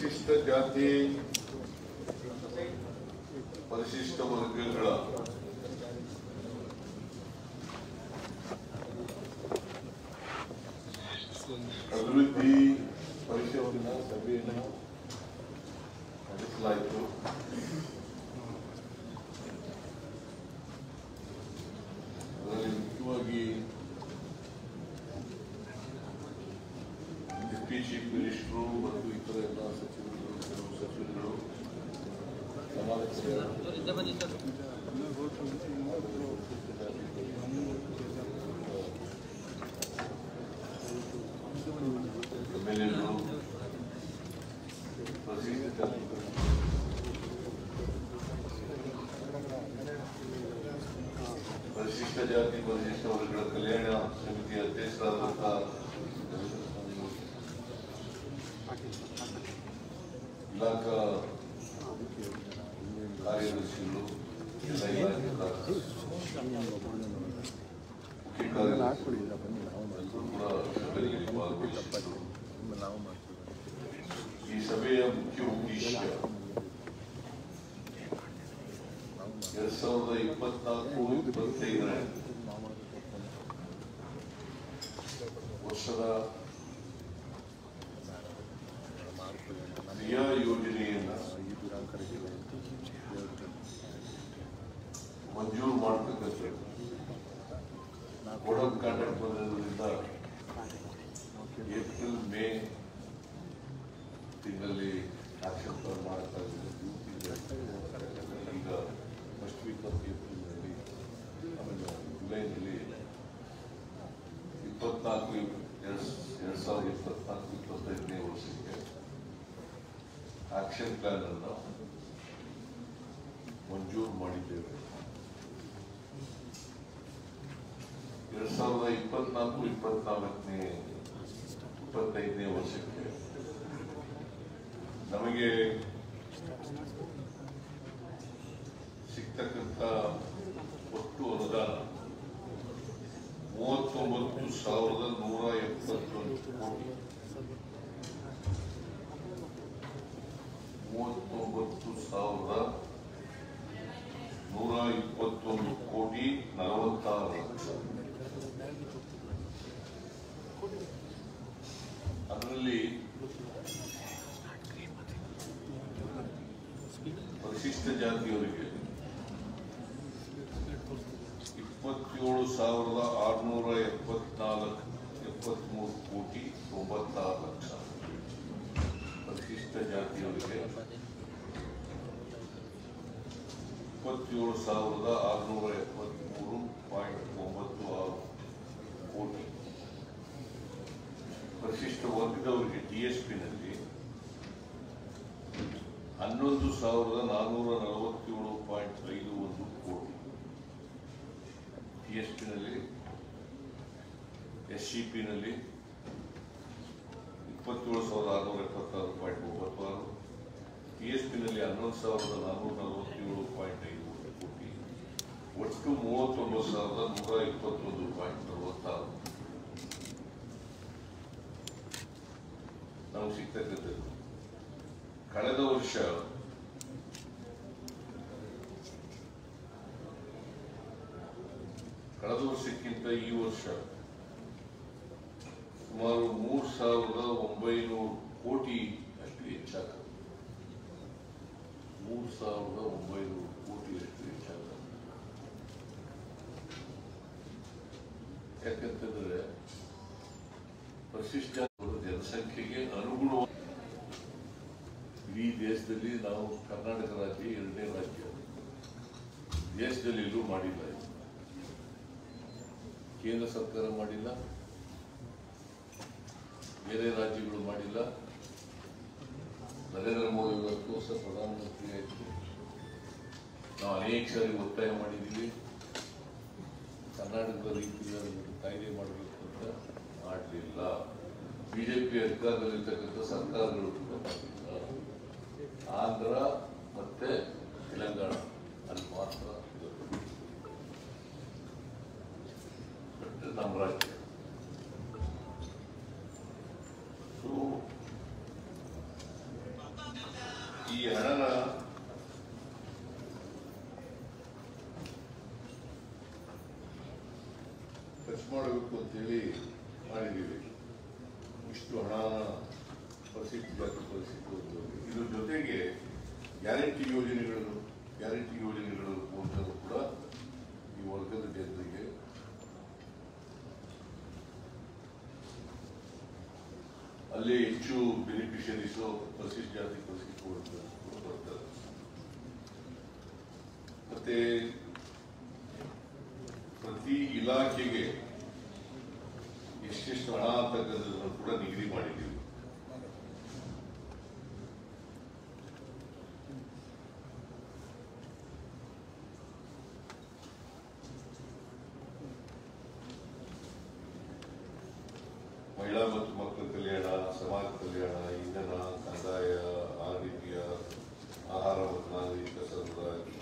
ಪರಿಶಿಷ್ಟ ಜಾತಿ ಪರಿಶಿಷ್ಟ ವರ್ಗಗಳ ಅಭಿವೃದ್ಧಿ ಪರಿಷತ್ತಿನ ಸಭೆಯನ್ನು ನಡೆಸಲಾಯಿತು. ಅದರಲ್ಲಿ ಮುಖ್ಯವಾಗಿ ಡೆಪ್ಟಿ ಚೀಫ್ ಮಿನಿಸ್ಟರು ಮತ್ತು ಇತರ ಎಲ್ಲ ಸಚಿವರುಗಳು ಕೆಲವು ಸಚಿವರುಗಳು ಎಂಎಲ್ಎಗಳು ಪರಿಶಿಷ್ಟ ಜಾತಿ ಪರಿಶಿಷ್ಟ ವರ್ಗಗಳ ಕಲ್ಯಾಣ ಸಮಿತಿಯ ಅಧ್ಯಕ್ಷರಾದಂತಹ ಇಲಾಖಾ ಕಾರ್ಯದರ್ಶಿಗಳು ಎಲ್ಲ ಇಲಾಖೆ ಈ ಸಭೆಯ ಮುಖ್ಯ ಉದ್ದೇಶ 2024-25 ವರ್ಷದ ಕ್ರಿಯಾ ಯೋಜನೆಯನ್ನು ಮಂಜೂರು ಮಾಡತಕ್ಕಂಥದ್ದು. ಕೋಡ್ ಆಫ್ ಕಾಂಡಕ್ಟ್ ಬಂದಿರೋದ್ರಿಂದ ಏಪ್ರಿಲ್ ಮೇ ತಿಂಗಳಲ್ಲಿ ಆಕ್ಷನ್ ಪ್ಲಾನ್ ಮಾಡ್ತಾ ಇದ್ದೀವಿ. ಈಗ ಫಸ್ಟ್ ವೀಕ್ ಆಫ್ ಏಪ್ರಿಲ್ನಲ್ಲಿ ಆಮೇಲೆ ಜುಲೈನಲ್ಲಿ 2024-25ನೇ ವರ್ಷಕ್ಕೆ ಆಕ್ಷನ್ ಪ್ಲಾನ್ ಅನ್ನು ಮಂಜೂರು ಮಾಡಿದ್ದೇವೆ. 2024-25ನೇ ವರ್ಷಕ್ಕೆ ನಮಗೆ ಸಿಗ್ತಕ್ಕಂಥ ಒಟ್ಟು ಅನುದಾನ 39,171 ಕೋಟಿ. 39,121 ಕೋಟಿ 46 ಲಕ್ಷ. ಅದರಲ್ಲಿ ಪರಿಶಿಷ್ಟ ಜಾತಿಯವರಿಗೆ 27,673 ಕೋಟಿ 96 ಲಕ್ಷ. ಪರಿಶಿಷ್ಟ ಜಾತಿಯವರಿಗೆ 27,673.96 ಕೋಟಿ. ಪರಿಶಿಷ್ಟ ವರ್ಗದವರಿಗೆ ಟಿಎಸ್ಪಿನಲ್ಲಿ 11,447.51 ಕೋಟಿ. ಟಿಎಸ್ಪಿನಲ್ಲಿ ಎಸ್ಸಿಪಿನಲ್ಲಿ 27,676.96, ಟಿಎಸ್ಪಿನಲ್ಲಿ 11,447.53 ಕೋಟಿ. ಒಟ್ಟು 39,121.46 ನಮಗೆ ಸಿಗ್ತಕ್ಕಂಥದ್ದು. ಕಳೆದ ವರ್ಷಕ್ಕಿಂತ ಈ ವರ್ಷ ಸುಮಾರು 3,900 ಕೋಟಿ ಅಷ್ಟು ಹೆಚ್ಚಾಗ್ತದೆ. 3,900 ಕೋಟಿ ಅಷ್ಟು ಹೆಚ್ಚಾಗ್ತದೆ. ಯಾಕಂತಂದ್ರೆ ಪರಿಶಿಷ್ಟ ಜನಸಂಖ್ಯೆಗೆ ಅನುಗುಣವಾಗಿ ಇಡೀ ದೇಶದಲ್ಲಿ ನಾವು ಕರ್ನಾಟಕ ರಾಜ್ಯ 2ನೇ ರಾಜ್ಯ. ದೇಶದಲ್ಲಿ ಎಲ್ಲೂ ಮಾಡಿಲ್ಲ. ಕೇಂದ್ರ ಸರ್ಕಾರ ಮಾಡಿಲ್ಲ, ಬೇರೆ ರಾಜ್ಯಗಳು ಮಾಡಿಲ್ಲ. ನರೇಂದ್ರ ಮೋದಿ 10 ವರ್ಷ ಪ್ರಧಾನಮಂತ್ರಿ ಆಯಿತು. ನಾವು ಅನೇಕ ಸಾರಿ ಒತ್ತಾಯ ಮಾಡಿದ್ದೀವಿ, ಕರ್ನಾಟಕದ ರೀತಿಯಲ್ಲಿ ಕಾಯ್ದೆ ಮಾಡಬೇಕು ಅಂತ ಮಾಡಲಿಲ್ಲ. ಬಿಜೆಪಿ ಅಧಿಕಾರದಲ್ಲಿರ್ತಕ್ಕಂಥ ಸರ್ಕಾರಗಳು ಕೂಡ ಮಾಡಲಿಲ್ಲ. ಆಂಧ್ರ ಮತ್ತೆ ತೆಲಂಗಾಣ ಅಲ್ಲಿ ಮಾತ್ರ ನಮ್ಮ ರಾಜ್ಯ. ಈ ಹಣನ ಖರ್ಚು ಮಾಡಬೇಕು ಅಂತೇಳಿ ಮಾಡಿದ್ದೀವಿ. ಇಷ್ಟು ಹಣನ ಪರಿಸ್ಥಿತಿ ಇದ್ರ ಜೊತೆಗೆ ಗ್ಯಾರಂಟಿ ಯೋಜನೆಗಳು ಮೂಲಕ ಕೂಡ ಈ ವರ್ಗದ ಜನರಿಗೆ ಅಲ್ಲಿ ಹೆಚ್ಚು ಬೆನಿಫಿಷರೀಸು ಪರಿಶಿಷ್ಟ ಜಾತಿ ಪರಿಸ್ಥಿತಿ ಬರ್ತಾರೆ. ಮತ್ತೆ ಪ್ರತಿ ಇಲಾಖೆಗೆ ಎಷ್ಟೆಷ್ಟು ಹಣ ಅಂತಕ್ಕಂಥದ್ದನ್ನು ಕೂಡ ನಿಗದಿ ಮಾಡಿದ್ದೀವಿ. ಮಹಿಳಾ ಮತ್ತು ಮಕ್ಕಳ ಕಲ್ಯಾಣ, ಸಮಾಜ ಕಲ್ಯಾಣ, ಇಂಧನ, ಕಂದಾಯ, ಆರೋಗ್ಯ, ಆಹಾರ ಮತ್ತು ನಾಗರಿಕ ಸರಬರಾಜು,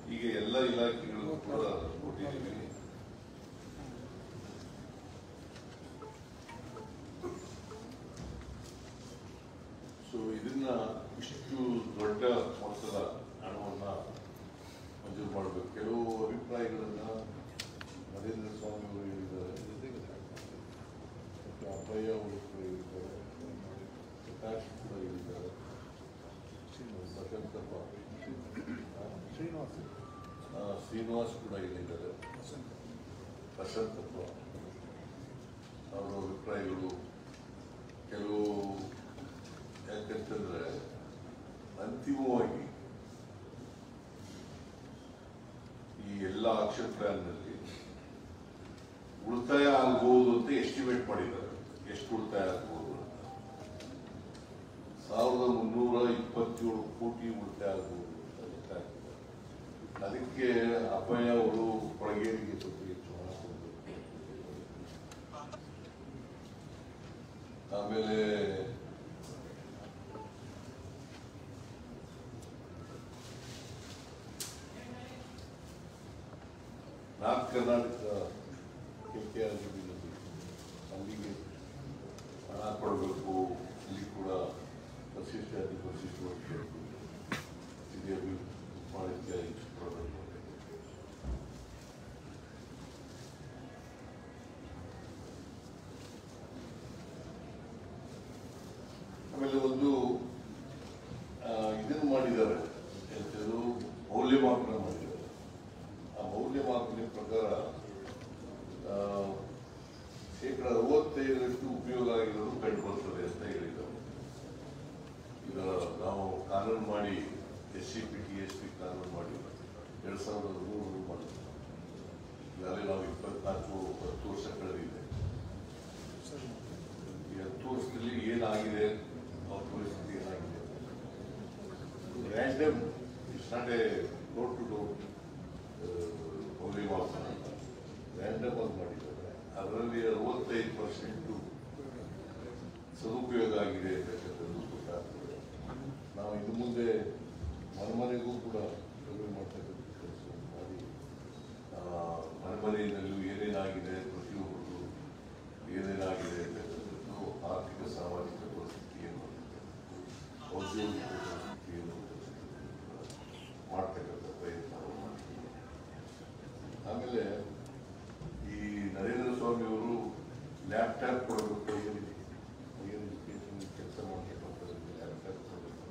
ಹೀಗೆ ಎಲ್ಲ ಇಲಾಖೆಗಳಿಗೂ ಕೂಡ ಕೊಟ್ಟಿದ್ದೀವಿ. ಸೊ ಇದನ್ನ ಇಷ್ಟು ದೊಡ್ಡ ಮೊತ್ತದ ಹಣವನ್ನ ಮಂಜೂರು ಮಾಡಬೇಕು. ಕೆಲವು ಅಭಿಪ್ರಾಯಗಳನ್ನ ನರೇಂದ್ರ ಸ್ವಾಮಿ ಅವರು ಹೇಳಿದ್ದಾರೆ, ಅಪ್ಪಯ್ಯ ಅವರು ಕೂಡ ಹೇಳಿದ್ದಾರೆ, ಪ್ರಕಾಶ್ ಕೂಡ ಹೇಳಿದ್ದಾರೆ, ಶ್ರೀನಿವಾಸ್ ಕೂಡ ಹೇಳಿದ್ದಾರೆ, ವಸಂತಪ್ಪ ಅವರ ಅಭಿಪ್ರಾಯಗಳು ಕೆಲವು. ಯಾಕಂತಂದ್ರೆ ಅಂತಿಮವಾಗಿ ಈ ಎಲ್ಲ ಆಕ್ಷನ್ ಪ್ಲಾನ್ ನಲ್ಲಿ ಉಳಿತಾಯ ಆಗಬಹುದು ಅಂತ ಎಸ್ಟಿಮೇಟ್ ಮಾಡಿದ್ದಾರೆ. ಎಷ್ಟು ಉಳಿತಾಯ ಆಗಬಹುದು? 1327 ಕೋಟಿ ಉಳಿತಾಯ ಆಗಬಹುದು ಅಂತ ಗೊತ್ತಾಗ್ತದೆ. ಅದಕ್ಕೆ ಅಪ್ಪಯ್ಯ ಅವರು ಕೊಳಗೇರಿಗೆ ಸ್ವಲ್ಪ ಹೆಚ್ಚು ಹಣ ಕೊಡಬೇಕು. ಆಮೇಲೆ ನಾರ್ತ್ ಕರ್ನಾಟಕ KKR ಅಲ್ಲಿಗೆ ಹಣ ಕೊಡಬೇಕು. ಇಲ್ಲಿ ಕೂಡ ಪರಿಶಿಷ್ಟ ಜಾತಿ ಪರಿಶಿಷ್ಟ ವರ್ಗಬೇಕು, ಇದೆ ಮಾಡಲಿಕ್ಕೆ ಕೊಡಬೇಕು. ಆಮೇಲೆ ಒಂದು ಇದನ್ನು ಮಾಡಿದ್ದಾರೆ, ಎಂಥದ್ದು ಮೌಲ್ಯಮಾಪನ ಮಾಡಿದ್ದಾರೆ. ಆ ಮೌಲ್ಯಮಾಪನ ಪ್ರಕಾರ 65% ಉಪಯೋಗ ಆಗಿರೋದು ಕಂಡು ಬರ್ತದೆ ಅಂತ ಹೇಳಿದ್ದಾರೆ. ಈಗ ನಾವು ಕಾನೂನು ಮಾಡಿ SCPT ST ಕಾನೂನು ಮಾಡಿ 2003 ಮಾಡಿದ್ವಿ. ಈಗಾಗಲೇ ನಾವು 10 ವರ್ಷ ಕಳೆದಿದೆ. ಈ 10 ವರ್ಷದಲ್ಲಿ ಏನಾಗಿದೆ, ಅವ್ರ ಪರಿಸ್ಥಿತಿ ಏನಾಗಿದೆ, random it's not a door to door ಮೌಲ್ಯಮಾಪನ, ರ್ಯಾಂಡಮ್ ಆಗಿ ಮಾಡಿದ್ದಾರೆ. ಅದರಲ್ಲಿ 65% ಸದುಪಯೋಗ ಆಗಿದೆ ಅಂತಕ್ಕಂಥದ್ದು ಗೊತ್ತಾಗ್ತದೆ. ನಾವು ಇನ್ನು ಮುಂದೆ ಮನೆಗೂ ಕೂಡ ಸರ್ವೆ ಮಾಡ್ತಕ್ಕಂಥ ಕೆಲಸ ಮಾಡಿ ಮನೆಯಲ್ಲೂ ಏನೇನಾಗಿದೆ, ಪ್ರತಿಯೊಬ್ಬರು ಏನೇನಾಗಿದೆ ಅಂತಕ್ಕಂಥದ್ದು, ಆರ್ಥಿಕ ಸಾಮಾಜಿಕ ಪರಿಸ್ಥಿತಿ ಏನು, ಔದ್ಯೋಗಿಕ ಪರಿಸ್ಥಿತಿ ಏನು ಮಾಡ್ತಕ್ಕಂಥ ಪ್ರಯತ್ನವನ್ನು ಮಾಡ್ತೀವಿ. ಆಮೇಲೆ ಈ ನರೇಂದ್ರ ಸ್ವಾಮಿ ಅವರು ಲ್ಯಾಪ್ಟಾಪ್ ಕೊಡಬೇಕು, ಹೈಯರ್ ಎಜುಕೇಶನ್ ಕೆಲಸ ಮಾಡ್ತಕ್ಕಂಥದ್ದು ಲ್ಯಾಪ್ಟಾಪ್ ಕೊಡಬೇಕು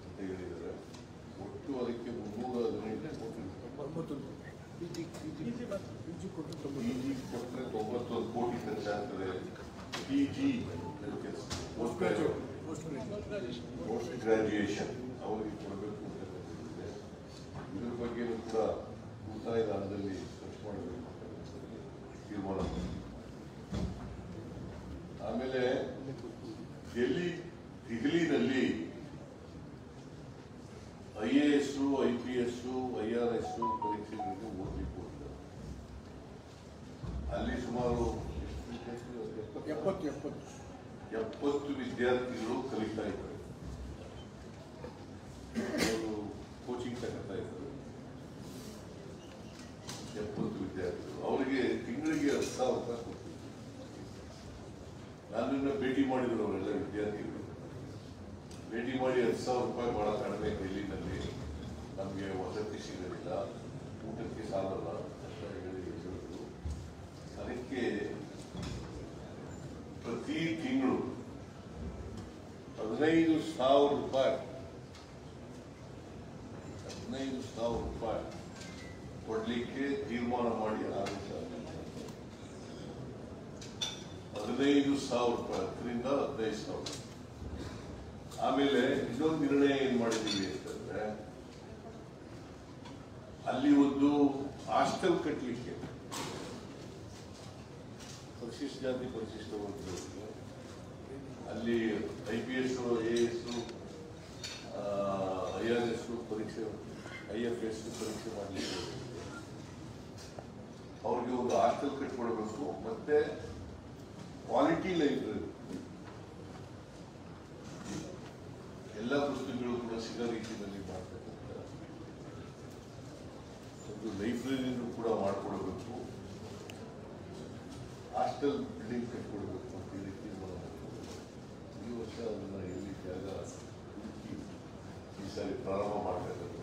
ಅಂತ ಹೇಳಿದ್ದಾರೆ. ಒಟ್ಟು ಅದಕ್ಕೆ 315 PG ಕೊಟ್ಟರೆ 91 ಕೋಟಿ ಖರ್ಚಾಗ್ತದೆ. PG ಪೋಸ್ಟ್ ಗ್ರಾಜುಯೇಷನ್ ಅವರಿಗೆ ಕೊಡಬೇಕು ಅಂತಕ್ಕಂಥದ್ದಿದೆ. ಇದ್ರ ಬಗ್ಗೆಯೂ ಕೂಡ ಉಳಿತಾಯದ ಹಣದಲ್ಲಿ ಖರ್ಚು ಮಾಡಬೇಕು ಅಂತ ತೀರ್ಮಾನ ಮಾಡಿದೆ. ಆಮೇಲೆ ದೆಹಲಿನಲ್ಲಿ IAS, IPS, IRS ಪರೀಕ್ಷೆಗಳಿಗೆ ಓದಲಿಕ್ಕೆ ಹೋಗ್ತಾರೆ. ಅಲ್ಲಿ ಸುಮಾರು 70 ವಿದ್ಯಾರ್ಥಿಗಳು ಕಲಿತಾ ಇದ್ದಾರೆ, ಅವರು ಕೋಚಿಂಗ್ ತಗೋತಾ ಇದ್ದಾರೆ. 70 ವಿದ್ಯಾರ್ಥಿಗಳು, ಅವರಿಗೆ ತಿಂಗಳಿಗೆ 10,000 ರೂಪಾಯಿ ಕೊಡ್ತೀವಿ. ನನ್ನನ್ನು ಭೇಟಿ ಮಾಡಿದ್ರು ಅವರೆಲ್ಲ ವಿದ್ಯಾರ್ಥಿಗಳು. ಭೇಟಿ ಮಾಡಿ 10,000 ರೂಪಾಯಿ ಬಹಳ ಕಡಿಮೆ ಕೈಲಿನಲ್ಲಿ ನಮಗೆ ವಸತಿ ಸಿಗೋದಿಲ್ಲ, ಊಟಕ್ಕೆ ಸಾಲಲ್ಲ ಅಂತ ಹೇಳಿದ್ರು. ಅದಕ್ಕೆ ಪ್ರತಿ ತಿಂಗಳು 15,000 ರೂಪಾಯಿ ಕೊಡ್ಲಿಕ್ಕೆ ತೀರ್ಮಾನ ಮಾಡಿ ಆದೇಶ 15,000 ರೂಪಾಯಿ, 10,000 ಆಮೇಲೆ ಇನ್ನೊಂದು ನಿರ್ಣಯ ಏನ್ ಮಾಡಿದೀವಿ ಅಂತಂದ್ರೆ, ಅಲ್ಲಿ ಒಂದು ಹಾಸ್ಟೆಲ್ ಕಟ್ಟಲಿಕ್ಕೆ ಪರಿಶಿಷ್ಟ ಜಾತಿ ಪರಿಶಿಷ್ಟ ವರ್ಗದವರಿಗೆ ಅಲ್ಲಿ IPS AS IRS ಪರೀಕ್ಷೆ IFS ಪರೀಕ್ಷೆ ಮಾಡಲಿಕ್ಕೆ ಅವ್ರಿಗೆ ಒಂದು ಹಾಸ್ಟೆಲ್ ಕಟ್ಕೊಡ್ಬೇಕು. ಮತ್ತೆ ಕ್ವಾಲಿಟಿ ಲೈಬ್ರರಿ, ಎಲ್ಲ ಪುಸ್ತಕಗಳು ಕೂಡ ಸಿಗೋ ರೀತಿಯಲ್ಲಿ ಮಾಡ್ತಕ್ಕಂಥ ಒಂದು ಲೈಬ್ರರಿನೂ ಕೂಡ ಮಾಡಿಕೊಡಬೇಕು, ಹಾಸ್ಟೆಲ್ ಬಿಲ್ಡಿಂಗ್ ಕಟ್ಕೊಡ್ಬೇಕು ಅಂತ ಈ ರೀತಿ ಈ ವರ್ಷ ಅದನ್ನ ಎಲ್ಲಿ ಜಾಗ ಹುಡುಕಿ ಈ ಸಾರಿ ಪ್ರಾರಂಭ ಮಾಡ್ತಕ್ಕಂಥದ್ದು.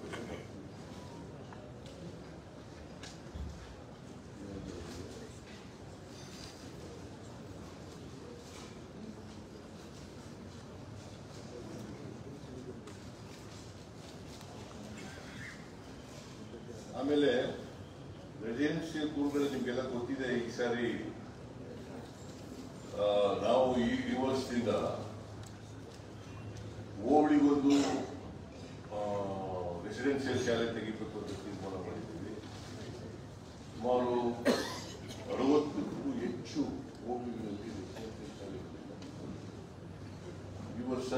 ಆಮೇಲೆ ರೆಸಿಡೆನ್ಸಿಯಲ್ ಸ್ಕೂಲ್ಗಳು ನಿಮ್ಗೆಲ್ಲ ಗೊತ್ತಿದೆ. ಈ ಸಾರಿ ನಾವು ಈ ವರ್ಷದಿಂದ ಹೋಬಳಿಗೊಂದು ರೆಸಿಡೆನ್ಸಿಯಲ್ ಶಾಲೆ ತೆಗಿಬೇಕು ಅಂತ ತೀರ್ಮಾನ ಮಾಡಿದ್ದೀವಿ. ಸುಮಾರು 60ಕ್ಕೂ ಹೆಚ್ಚು ಹೋಬಳಿಗಳಲ್ಲಿ ರೆಸಿಡೆನ್ಸಿಯಲ್ ಶಾಲೆ ಈ ವರ್ಷ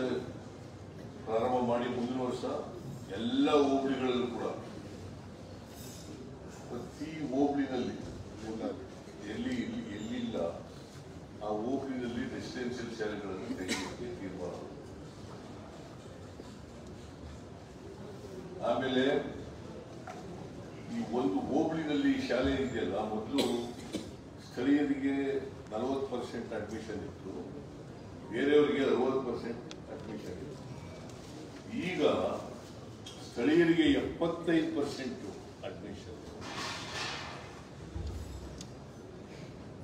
ಪ್ರಾರಂಭ ಮಾಡಿ ಮುಂದಿನ ವರ್ಷ ಎಲ್ಲ ಹೋಬಳಿಗಳಲ್ಲೂ ಕೂಡ ಪ್ರತಿ ಹೋಬಳಿನಲ್ಲಿ ಎಲ್ಲಿಲ್ಲ ಆ ಹೋಬಳಿನಲ್ಲಿ ರೆಸಿಡೆನ್ಸಿಯಲ್ ಶಾಲೆಗಳನ್ನು ತೆಗೆಯಲಿಕ್ಕೆ ತೀರ್ಮಾನ. ಆಮೇಲೆ ಈ ಒಂದು ಹೋಬಳಿನಲ್ಲಿ ಶಾಲೆ ಇದೆಯಲ್ಲ, ಮೊದಲು ಸ್ಥಳೀಯರಿಗೆ 40% ಅಡ್ಮಿಷನ್ ಇತ್ತು, ಬೇರೆಯವರಿಗೆ 60% ಅಡ್ಮಿಷನ್ ಇತ್ತು. ಈಗ ಸ್ಥಳೀಯರಿಗೆ 75% ಅಡ್ಮಿಷನ್,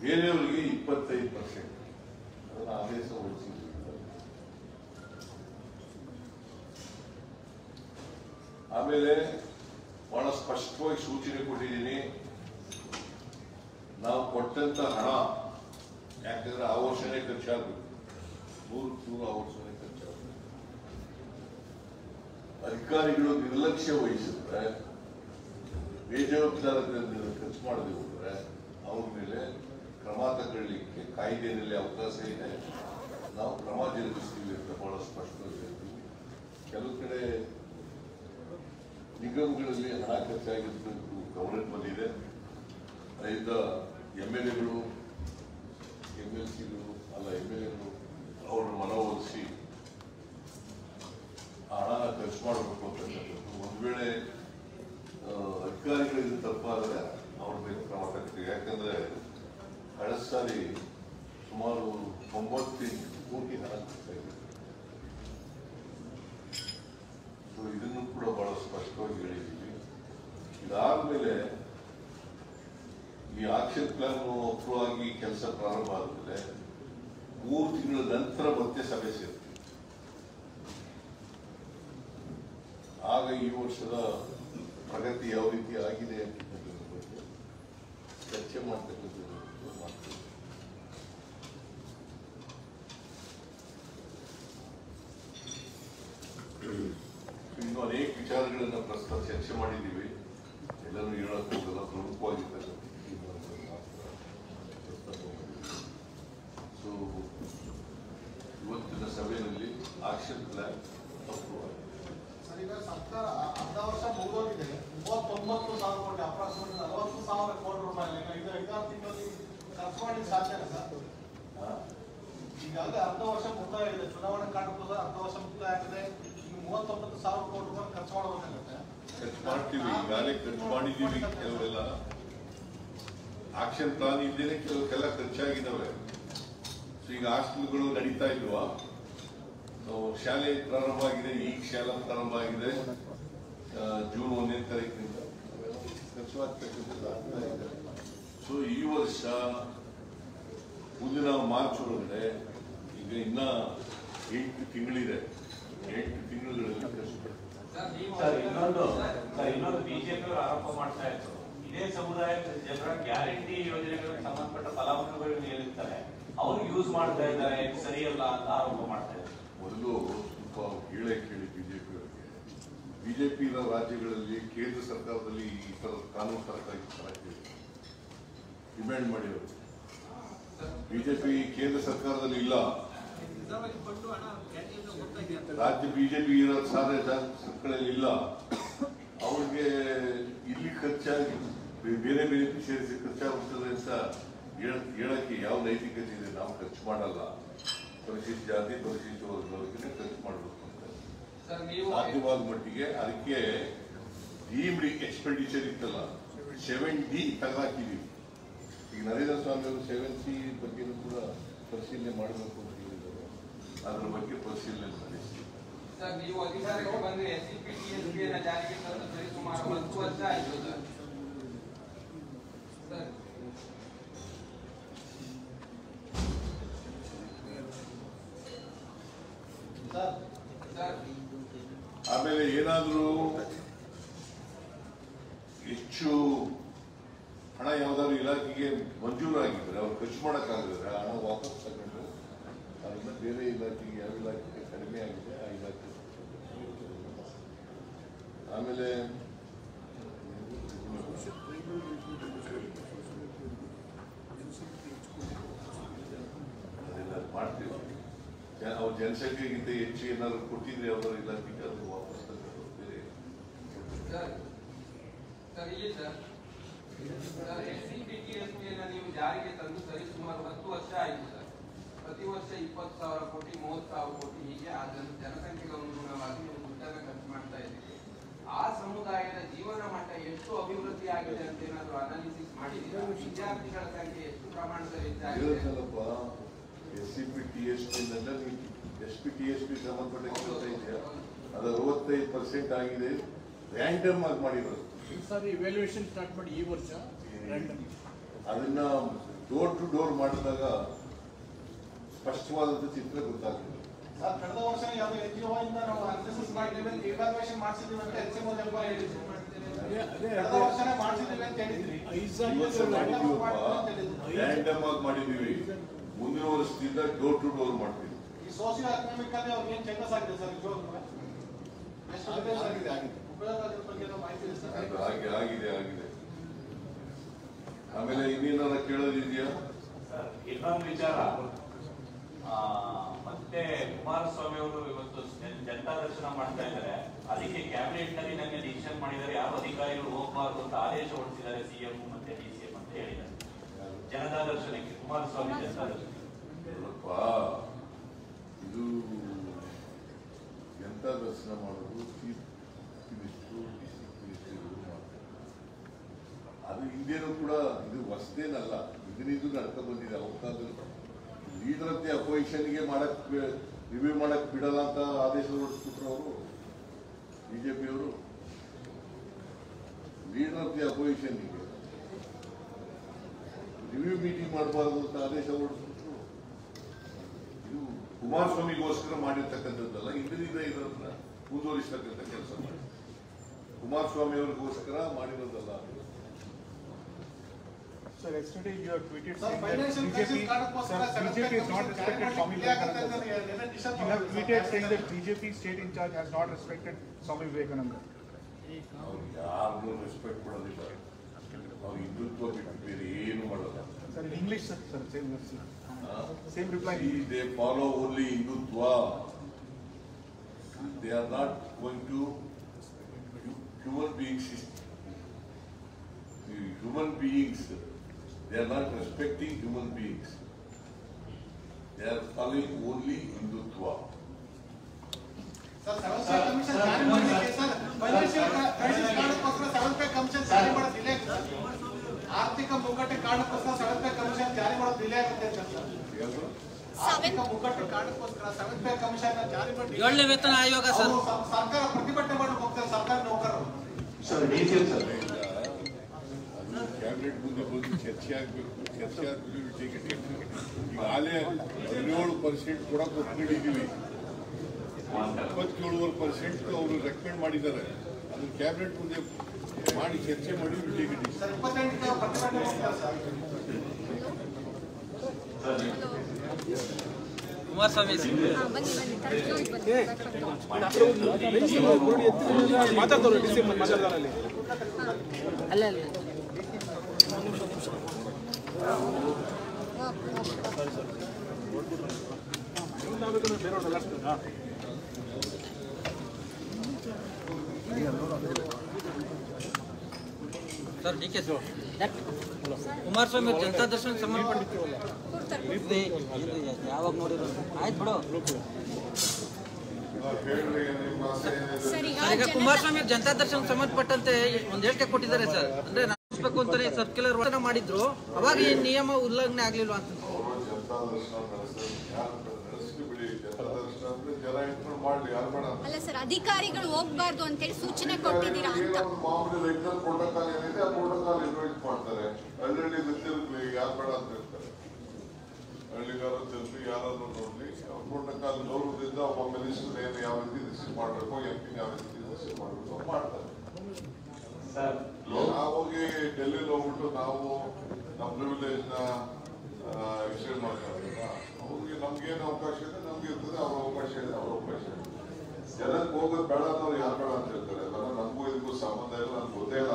ಬೇರೆಯವರಿಗೆ 25%. ಅದನ್ನ ಆದೇಶ ಹೊರಡಿಸಿದ್ದೀವಿ. ಆಮೇಲೆ ಬಹಳ ಸ್ಪಷ್ಟವಾಗಿ ಸೂಚನೆ ಕೊಟ್ಟಿದ್ದೀನಿ, ನಾವು ಕೊಟ್ಟಂತ ಹಣ ಯಾಕಂದ್ರೆ ಆ ವರ್ಷನೇ ಖರ್ಚಾಗಬೇಕು, 100 ಆ ವರ್ಷನೇ ಖರ್ಚಾಗಬೇಕು. ಅಧಿಕಾರಿಗಳು ನಿರ್ಲಕ್ಷ್ಯ ವಹಿಸಿದ್ರೆ, ಬೇಜವಾಬ್ದಾರದಿಂದ ಖರ್ಚು ಮಾಡದೆ ಹೋದ್ರೆ ಅವ್ರ ಮೇಲೆ ಕ್ರಮ ತಗೊಳ್ಳಿಕ್ಕೆ ಕಾಯ್ದೆಯಲ್ಲಿ ಅವಕಾಶ ಇದೆ. ನಾವು ಕ್ರಮ ಜರುಗಿಸ್ತೀವಿ ಅಂತ ಬಹಳ ಸ್ಪಷ್ಟವಾಗಿ ಹೇಳ್ತೀವಿ. ಕೆಲವು ಕಡೆ ನಿಗಮಗಳಲ್ಲಿ ಹಣ ಖರ್ಚಾಗಿದ್ದು ಗಮನಕ್ಕೆ ಬಂದಿದೆ. ಅದರಿಂದ MLAಗಳು MLCಗಳು ಅವ್ರನ್ನ ಮನವೊಲಿಸಿ ಆ ಹಣ ಖರ್ಚು ಮಾಡಬೇಕು ಅಂತಕ್ಕಂಥದ್ದು. ಒಂದು ವೇಳೆ ಅಧಿಕಾರಿಗಳಿಂದ ತಪ್ಪಾದರೆ ಅವ್ರ ಮೇಲೆ ಕ್ರಮ ತಗ್ತೀವಿ. ಯಾಕಂದ್ರೆ ಕಳೆದ ಸಾರಿ ಸುಮಾರು 98 ಕೋಟಿ ಹಣ ಖರ್ಚಾಗಿದೆ. ಇದನ್ನು ಕೂಡ ಬಹಳ ಸ್ಪಷ್ಟವಾಗಿ ಹೇಳಿದ್ದೀವಿ. ಇದಾದ್ಮೇಲೆ ಈ ಆಕ್ಷನ್ ಪ್ಲಾನ್ ಅಪ್ರೂವ್ ಆಗಿ ಕೆಲಸ ಪ್ರಾರಂಭ ಆದ್ಮೇಲೆ 3 ತಿಂಗಳ ನಂತರ ಮತ್ತೆ ಸಭೆ ಸೇರ್ತೀವಿ. ಆಗ ಈ ವರ್ಷದ ಪ್ರಗತಿ ಯಾವ ರೀತಿ ಆಗಿದೆ ಅಂತಕ್ಕಂಥದ್ರ ಬಗ್ಗೆ ಚರ್ಚೆ ಮಾಡ್ತಕ್ಕಂಥದ್ದು ಮಾಡ್ತೀವಿ. ಇನ್ನು ಅನೇಕ ವಿಚಾರಗಳನ್ನ ಪ್ರಸ್ತುತ ಚರ್ಚೆ ಮಾಡಿದ್ದೀವಿ. ಎಲ್ಲರೂ ಹೇಳಕ್ ಹೋಗಲ್ಲ, ಪ್ರಮುಖವಾಗಿರ್ತಕ್ಕಂಥ ಸೊ ಇವತ್ತಿನ ಸಭೆಯಲ್ಲಿ ಆಕ್ಷನ್ ಪ್ಲಾನ್ ಅಪ್ರೂವ್ ಆಗಿದೆ. ಈಗ ಸರ್ಕಾರ ಅರ್ಧ ವರ್ಷ ಮುಗಿದೋಗಿದೆ. 39,000 ಕೋಟಿ, ಅಪ್ರಾಕ್ಸಿಮೇಟ್ 40,000 ಕೋಟಿ ರೂಪಾಯಿ ಈಗ 5 ತಿಂಗಳಲ್ಲಿ ಖರ್ಚು ಮಾಡಲಿಕ್ಕೆ ಸಾಧ್ಯನಾ ಸರ್? ಈಗಾಗಲೇ ಅರ್ಧ ವರ್ಷ ಮುಕ್ತಾಯ ಇದೆ, ಚುನಾವಣೆ ಕಾರಣಕ್ಕೋಸ್ಕರ ಅರ್ಧ ವರ್ಷ ಮುಕ್ತಾಯ ಆಗಿದೆ. ಈಗ 39,000 ಕೋಟಿ ರೂಪಾಯಿ ಖರ್ಚು ಮಾಡಬೇಕಾಗುತ್ತೆ. ಖರ್ಚು ಮಾಡ್ತೀವಿ, ಈಗಾಗಲೇ ಖರ್ಚು ಮಾಡಿದ್ದೀವಿ. ಕೆಲವೆಲ್ಲ ಆಕ್ಷನ್ ಪ್ಲಾನ್ ಇದ್ದೇನೆ, ಕೆಲವೆಲ್ಲ ಖರ್ಚಾಗಿದ್ದಾವೆ. ಸೊ ಈಗ ಹಾಸ್ಟೆಲ್ಗಳು ನಡೀತಾ ಇಲ್ವಾ, ಶಾಲೆ ಪ್ರಾರಂಭ ಆಗಿದೆ, ಈಗ ಶಾಲಾ ಪ್ರಾರಂಭ ಆಗಿದೆ. ಜೂನ್ 1ನೇ ತಾರೀಕಿನಿಂದ ಸೊ ಈ ವರ್ಷ ಮುಂದಿನ ಮಾರ್ಚ್ ಒಳಗಡೆ ಈಗ ಇನ್ನ 8 ತಿಂಗಳಿದೆ. 8 ತಿಂಗಳುಗಳಲ್ಲಿ ಇನ್ನೊಂದು ಬಿಜೆಪಿ ಅವರು ಆರೋಪ ಮಾಡ್ತಾ ಇದ್ರು, ಇದೇ ಸಮುದಾಯದ ಜನರ ಗ್ಯಾರಂಟಿ ಯೋಜನೆಗಳಿಗೆ ಸಂಬಂಧಪಟ್ಟ ಫಲಾನುಭವಿಗಳು ಏನಿರ್ತಾರೆ ಅವ್ರು ಯೂಸ್ ಮಾಡ್ತಾ ಇದ್ದಾರೆ, ಸರಿಯಲ್ಲ ಅಂತ ಆರೋಪ ಮಾಡ್ತಾ ಇದ್ದಾರೆ. ಮೊದಲು ಸ್ವಲ್ಪ ಕೇಳಿ ಬಿಜೆಪಿ ಇರೋ ರಾಜ್ಯಗಳಲ್ಲಿ ಕೇಂದ್ರ ಸರ್ಕಾರದಲ್ಲಿ ಈ ತರ ಕಾನೂನು ತರಕ್ಕೆ ಡಿಮ್ಯಾಂಡ್ ಮಾಡಿರೋದು. ಬಿಜೆಪಿ ಕೇಂದ್ರ ಸರ್ಕಾರದಲ್ಲಿ ಇಲ್ಲ, ರಾಜ್ಯ ಬಿಜೆಪಿ ಇರೋ ಸರ್ಕಾರದಲ್ಲಿ ಇಲ್ಲ. ಅವ್ರಿಗೆ ಇಲ್ಲಿ ಖರ್ಚಾಗಿ ಬೇರೆ ಬೇರೆ ಸೇರಿಸಿ ಖರ್ಚಾಗುತ್ತದೆ ಅಂತ ಹೇಳಕ್ಕೆ ಯಾವ ನೈತಿಕತೆ ಇದೆ? ನಾವು ಖರ್ಚು ಮಾಡಲ್ಲ, ಪರಿಶಿಷ್ಟ ಜಾತಿ ಪರಿಶಿಷ್ಟ ವರ್ಗದವರಿಗೆ ಖರ್ಚು ಮಾಡಬೇಕು ಅಂತ ಸಾಧ್ಯವಾದ ಮಟ್ಟಿಗೆ. ಅದಕ್ಕೆ ಡೀಮ್ಡ್ ಎಕ್ಸ್ಪೆಂಡಿಚರ್ ಇತ್ತಲ್ಲ, 7D ತೆಗೆದಾಕಿದೀವಿ. ಈಗ ನರೇಂದ್ರ ಸ್ವಾಮಿ ಅವರು 7C ಬಗ್ಗೆನೂ ಕೂಡ ಪರಿಶೀಲನೆ ಮಾಡಬೇಕು ಅಂತ ಹೇಳಿದ್ದಾರೆ. ಅದರ ಬಗ್ಗೆ ಪರಿಶೀಲನೆ ನಡೆಸಿ. ಸರ್, ನೀವು ಅಧಿಕಾರಕ್ಕೆ ಬಂದು SCPTSP ಜಾರಿಗೆ ತಂದು ಸರಿಸುಮಾರು 10 ವರ್ಷ ಆಯಿತು ಸರ್. ಆಮೇಲೆ ಏನಾದರೂ ಹೆಚ್ಚು ಹಣ ಯಾವ್ದಾದ್ರು ಇಲಾಖೆಗೆ ಮಂಜೂರಾಗಿದ್ರೆ ಅವ್ರು ಖರ್ಚು ಮಾಡೋಕ್ಕಾಗಿದ್ರೆ ಹಣ ವಾಪಸ್ ತಗೊಂಡು ಅದನ್ನ ಬೇರೆ ಇಲಾಖೆಗೆ, ಯಾವ ಇಲಾಖೆಗೆ ಕಡಿಮೆ ಆಗಿದೆ ಆ ಇಲಾಖೆ. ಆಮೇಲೆ ಅದೆಲ್ಲ ಮಾಡ್ತೀವಿ. ಅವ್ರ ಜನಸಂಖ್ಯೆಗಿಂತ ಹೆಚ್ಚು ಏನಾದ್ರು ಕೊಟ್ಟಿದ್ರೆ ಯಾವ್ದಾದ್ರು ಇಲಾಖೆಗೆ ಅದು ವಾಪಸ್ ತಗೊಂಡು ಬೇರೆ. SCPTSP ನೀವು ಜಾರಿಗೆ ತಂದು ಸರಿಸುಮಾರು 10 ವರ್ಷ ಆಯಿತು ಸರ್. ಪ್ರತಿ ವರ್ಷ 20,000 ಕೋಟಿ 30,000 ಕೋಟಿ ಹೀಗೆ ಅದನ್ನು ಜನಸಂಖ್ಯೆಗೆ ಅನುಗುಣವಾಗಿ ನೀವು ದುಡ್ಡನ್ನು ಖರ್ಚು ಮಾಡ್ತಾ ಇದ್ದೀರಿ. ಆ ಸಮುದಾಯದ ಜೀವನ ಮಟ್ಟ ಎಷ್ಟು ಅಭಿವೃದ್ಧಿ ಆಗಿದೆ ಅಂತ ಏನಾದ್ರು ಅನಾಲಿಸಿಸ್ ಮಾಡಿದ್ದೀರಾ? ವಿದ್ಯಾರ್ಥಿಗಳ ಸಂಖ್ಯೆ ಎಷ್ಟು ಪ್ರಮಾಣದಲ್ಲಿ ಹೆಚ್ಚಾಗಿದೆ? SPTSP ಸಂಬಂಧಪಟ್ಟ ಕೆಲಸ ಇದೆಯಾ? ಅದು 65% ಆಗಿದೆ. ರ್ಯಾಂಡಮ್ ಆಗಿ ಮಾಡಿರೋದು ಸರ್. ಇವ್ಯಾಲ್ಯೂಯೇಷನ್ ಸ್ಟಾರ್ಟ್ ಮಾಡಿ ಈ ವರ್ಷ ಅದನ್ನ ಡೋರ್ ಟು ಡೋರ್ ಮಾಡಿದಾಗ ಸ್ಪಷ್ಟವಾದಂತ ಚಿತ್ರ ಗೊತ್ತಾಗ್ತದೆ. ಸರ್, ಕಳೆದ ವರ್ಷ ಯಾವ್ದು NGO ಇಂದ ನಾವು ಅನಾಲಿಸಿಸ್ ಮಾಡಿದ್ದೀವಿ ಅಂತ ಇವ್ಯಾಲ್ಯೂಯೇಷನ್ ಮಾಡಿಸಿದ್ದೀವಿ ಅಂತ HMO ಹೇಳಿದ್ರು. ಕಳೆದ ವರ್ಷನೇ ಮಾಡಿಸಿದ್ದೀವಿ ಅಂತ ಹೇಳಿದ್ರಿ. ರ್ಯಾಂಡಮ್ ಆಗಿ ಮಾಡಿದೀವಿ. ಮುಂದಿನ ವರ್ಷದಿಂದ ಡೋರ್ ಟು ಡೋರ್ ಮಾಡ್ತೀವಿ. ಈ ಸೋಷಿಯೋ ಎಕನಾಮಿಕ್ ಅಲ್ಲಿ ಅವ್ರಿಗೆ ಏನ್ ಚೇಂಜಸ್ ಆಗಿದೆ ಸರ್? ಎಷ್ಟು ಆಗಿದೆ? ಆಗಿದೆ. ಆಮೇಲೆ ಇನ್ನೇನಾರ ಕೇಳೋದಿದೆಯಾ? ಇನ್ನೊಂದು ವಿಚಾರ, ಮತ್ತೆ ಕುಮಾರಸ್ವಾಮಿ ಅವರು ಇವತ್ತು ಜನತಾ ದರ್ಶನ ಮಾಡ್ತಾ ಇದ್ದಾರೆ. ಅದಕ್ಕೆ ಕ್ಯಾಬಿನೆಟ್ ನಲ್ಲಿ ನನಗೆ ಡಿಸಿಷನ್ ಮಾಡಿದ್ದಾರೆ, ಯಾರು ಅಧಿಕಾರಿಗಳು ಹೋಗಬಾರದು ಅಂತ ಆದೇಶ ಹೊರಡಿಸಿದ್ದಾರೆ CM ಮತ್ತೆ DCM ಅಂತ ಹೇಳಿದ್ದಾರೆ. ಜನತಾ ದರ್ಶನಕ್ಕೆ ಕುಮಾರಸ್ವಾಮಿ ಜನತಾ ದರ್ಶನ ಇದು ಜನತಾ ದರ್ಶನ ಮಾಡೋದು ಅದು ಹಿಂದೇನೂ ಕೂಡ ಇದು ಹೊಸದೇನಲ್ಲ, ಇದರಿಂದ ನಡ್ಕೊಂಡು ಬಂದಿದೆ. ಅವಕಾಶದಲ್ಲಿ ಲೀಡರ್ ಆಫ್ ದಿ ಅಪೋಸಿಷನ್ಗೆ ಮಾಡಕ್ ರಿವ್ಯೂ ಮಾಡಕ್ ಬಿಡಲ್ಲ ಅಂತ ಆದೇಶ ಹೊರಡಿಸ್ಬಿಟ್ರು ಅವರು ಬಿಜೆಪಿಯವರು. ಲೀಡರ್ ಆಫ್ ದಿ ಅಪೋಸಿಷನ್ಗೆ ರಿವ್ಯೂ ಮೀಟಿಂಗ್ ಮಾಡಬಾರ್ದು ಅಂತ ಆದೇಶ ಹೊರಡಿಸ್ಬಿಟ್ರು. ಇದು ಕುಮಾರಸ್ವಾಮಿಗೋಸ್ಕರ ಮಾಡಿರ್ತಕ್ಕಂಥದ್ದಲ್ಲ, ಹಿಂದಿನಿಂದ ಇದನ್ನ ಮುಂದುವರಿಸತಕ್ಕಂಥ ಕೆಲಸ ಮಾಡಿ ಕುಮಾರಸ್ವಾಮಿ ಅವರಿಗೋಸ್ಕರ ಮಾಡಿರೋದಲ್ಲ. Sir, yesterday you have tweeted Sir, saying that financial crisis BJP is not respected Swami Vivekananda. You have tweeted saying that BJP state in charge has not respected Swami Vivekananda. ಅವ್ರು ಯಾರನ್ನೂ ರೆಸ್ಪೆಕ್ಟ್ ಮಾಡೋದಿಲ್ಲ. ಅವ್ರು ಹಿಂದುತ್ವ ಬಿಟ್ಟು ಬೇರೆ ಏನು ಮಾಡಲ್ಲ. Sir, in English, sir, same reply. They follow only Hindutva. They are not going to human beings. They are not respecting human beings. They are following only Hindutva. Sir, 7th Pay Commission ಜಾರಿ ಮಾಡಲಿಕ್ಕೆ sir financial crisis ಕಾರಣಕ್ಕೋಸ್ಕರ 7th Pay Commission ಜಾರಿ ಮಾಡೋದು delay ಆಗುತ್ತೆ sir. ಆರ್ಥಿಕ ಮುಗ್ಗಟ್ಟು ಕಾರಣಕ್ಕೋಸ್ಕರ 7th Pay Commission ಜಾರಿ ಮಾಡೋದು ಡಿಲೇ ಆಗುತ್ತೆ ಅಂತ ಸರ್. ಆರ್ಥಿಕ ಮುಗ್ಗಟ್ಟು ಕಾರಣಕ್ಕೋಸ್ಕರ 7th ಪೇ ಕಮಿಷನ್ ಜಾರಿ ಮಾಡಿ 7ನೇ ವೇತನ ಆಯೋಗ ಸರ್ ಸರ್ಕಾರ ಪ್ರತಿಭಟನೆ ಮಾಡಲಿಕ್ಕೆ ಹೋಗ್ತಾರೆ ಸರ್ಕಾರಿ ನೌಕರರು. ಸರ್ ಡಿಸಿಎಂ ಸರ್ ಕ್ಯಾಬಿನೆಟ್ ಮುಂದೆ ಬಂದು ಚರ್ಚೆ ಆಗಬೇಕು. ಚರ್ಚೆ ಆದ್ಮೇಲೆ ಈಗಾಗಲೇ 17% ಕೊಡಕ್ಕೆ ಒಪ್ಕೊಂಡಿದ್ದೀವಿ. 27% ಅವರು ರೆಕಮೆಂಡ್ ಮಾಡಿದ್ದಾರೆ. ಅದನ್ನು ಕ್ಯಾಬಿನೆಟ್ ಮುಂದೆ ಮಾಡಿ ಚರ್ಚೆ ಮಾಡಿ ಸರ್ 28 ಪ್ರತಿಭಟನೆ ಹೋಗ್ತಾರೆ ಸರ್. ಕುಮಾರಸ್ವಾಮಿ ಅಲ್ಲ sir D K Kumaraswamy Janata ದರ್ಶನ ಸಂಬಂಧಪಟ್ಟಿಲ್ಲ ಯಾವಾಗ ನೋಡಿರೋ ಆಯ್ತು ಬಿಡು. ಈಗ ಕುಮಾರಸ್ವಾಮಿ ಜನತಾ ದರ್ಶನ ಸಂಬಂಧಪಟ್ಟಂತೆ ಒಂದ್ ಹೇಳಿಕೆ ಕೊಟ್ಟಿದ್ದಾರೆ ಸರ್. ಅಂದ್ರೆ ನಡೆಸಬೇಕು ಅಂತಾನೆ ಸರ್ಕ್ಯುಲರ್ ವಚನ ಮಾಡಿದ್ರು, ಅವಾಗ ಈ ನಿಯಮ ಉಲ್ಲಂಘನೆ ಆಗ್ಲಿಲ್ವಾ ಅಂತ. ಅಲ್ಲ ಸರ್, ಅಧಿಕಾರಿಗಳು ಹೋಗ್ಬಾರ್ದು ಅಂತೇಳಿ ಸೂಚನೆ ಕೊಟ್ಟಿದ್ದೀರಾ ಅಂತ. ಮಾಮೂಲಿ ರೆಗ್ಯುಲರ್ ಪ್ರೋಟೋಕಾಲ್ ಏನಿದೆ ಆ ಪ್ರೋಟೋಕಾಲ್ ಇನ್ವೈಟ್ ಮಾಡ್ತಾರೆ. ಹಳ್ಳಿ ತಿರುಗಲಿ ಯಾರು ಬೇಡ ಅಂತ ಹೇಳ್ತಾರೆ. ಹಳ್ಳಿಗಾರ ತಿರುಗಲಿ ಯಾರಾದ್ರೂ ನೋಡ್ಲಿ ಪ್ರೋಟೋಕಾಲ್ ಗೌರವದಿಂದ ಒಬ್ಬ ಮಿನಿಸ್ಟರ್ ಏನು ಯಾವ ರೀತಿ ರಿಸೀವ್ ಮಾಡಬೇಕು, MP ಯಾವ ರೀತಿ ರಿಸೀವ್ ಮಾಡಬೇಕು ಮಾಡ್ತಾರೆ. ನಾವು ಹೋಗಿ ಡೆಲ್ಲಿಲಿ ಹೋಗ್ಬಿಟ್ಟು ನಾವು ನಮ್ಮ ಪ್ರಿವಿಲೇಜ್ ನ ಎಕ್ಸ್ಟೆಂಡ್ ಮಾಡ್ತಾರಲ್ಲ, ಅವ್ರಿಗೆ ನಮ್ಗೇನು ಅವಕಾಶ ಇದೆ ನಮ್ಗೆ ಇರ್ತದೆ, ಅವ್ರ ಅವಕಾಶ ಇದೆ ಅವ್ರ ಅವಕಾಶ ಇದೆ. ಜನಕ್ಕೆ ಹೋಗೋದು ಬೇಡ ಅನ್ನೋರು ಯಾರು ಬೇಡ ಅಂತ ಹೇಳ್ತಾರೆ. ಅದನ್ನ ನಮಗೂ ಇದಕ್ಕೂ ಸಂಬಂಧ ಇಲ್ಲ, ನನ್ಗೆ ಗೊತ್ತೇ ಇಲ್ಲ.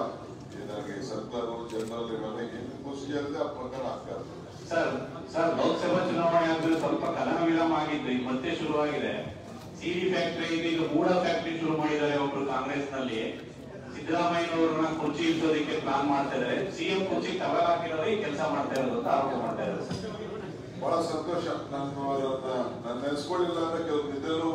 ನನಗೆ ಸರ್ಕಾರ ಜನರಲ್ ಇವೆಲ್ಲ ಏನು ಪ್ರೊಸೀಜರ್ ಇದೆ ಆ ಪ್ರಕಾರ ಆಗ್ತಾ ಇರ್ತದೆ. ಸರ್ ಲೋಕಸಭಾ ಚುನಾವಣೆ ಆದ್ಮೇಲೆ ಸ್ವಲ್ಪ ಕಲನ ವಿರಾಮ ಆಗಿದ್ದು ಈಗ ಮತ್ತೆ ಶುರುವಾಗಿದೆ. ಸಿಡಿ ಫ್ಯಾಕ್ಟರಿ ಈಗ ಮೂಡ ಫ್ಯಾಕ್ಟರಿ ಶುರು ಮಾಡಿದ್ದಾರೆ ಒಬ್ರು ಕಾಂಗ್ರೆಸ್ ನಲ್ಲಿ. ಸಿದ್ದರಾಮಯ್ಯನವ್ರನ್ನ ಕುರ್ಚಿ ಇಳಿಸೋದಕ್ಕೆ ಪ್ಲಾನ್ ಮಾಡ್ತಾ ಇದ್ದಾರೆ. ಸಿಎಂ ಕುರ್ಚಿ ಕವರ್ ಹಾಕಿರೋದೇ ಈ ಕೆಲಸ ಮಾಡ್ತಾ ಇರೋದು ಅಂತ ಆರೋಪ ಮಾಡ್ತಾ ಇದ್ದಾರೆ. ಬಹಳ ಸಂತೋಷ. ನನ್ನ ನೆನೆಸ್ಕೊಳ್ಳಿಲ್ಲ ಅಂದ್ರೆ ಕೆಲವು ನಿದ್ದೆಲ್ಲೂ